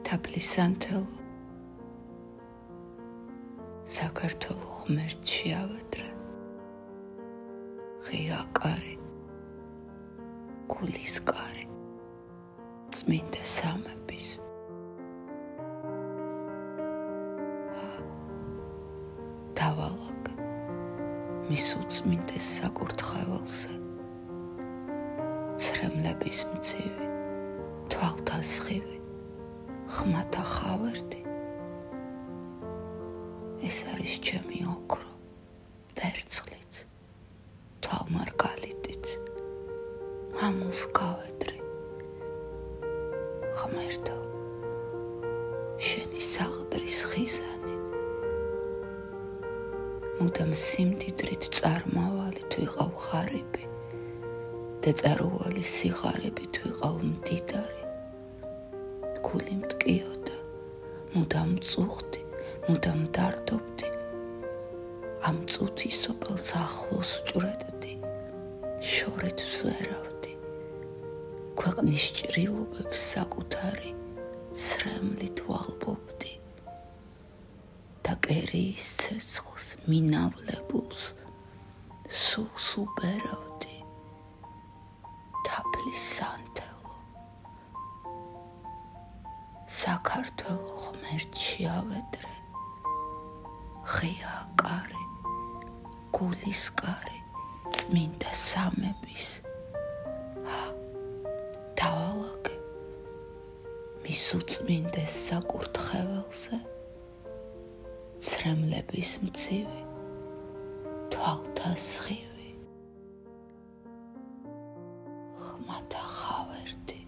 თაფლისანთელო საქართველო ღმერთში ავედრე ღია კარი გულის კარი წმინდა სამების დავალაგე მის უწმინდეს საკურთხეველზე ცრემლების მძივი თვალთა სხივი ხმათა ხავერდი ეს არის ჩემი ოქრო ვერცხლით თვალმარგალიტით მამულს გავედრი ღმერთო შენი საღდრის ხიზანი მუდამ სიმდიდრით წარმავალით ვიყავ ხარიბი და წარუვალი სიღარებით ვიყავ მდიდარი გული მტკიოდა მუდამ წუხდი მუდამ დარდობდი ამ წუთის სოფელს ახლოს ჭრედდი შორით ვზერავდი ქვეყნის ჭრილობებს საკუთარი ცრემლით ვალბობდი და კერიის ცეცხლს მინავლებულს სულს უბერავდი თაფლისანთელო საქართველო ღმერთში ავედრე ღია კარი გულის კარი წმინდა სამების დავალაგე მის უწმინდეს საკურთხეველზე ცრემლების მძივი თვალთა სხივი ხმათა ხავერდი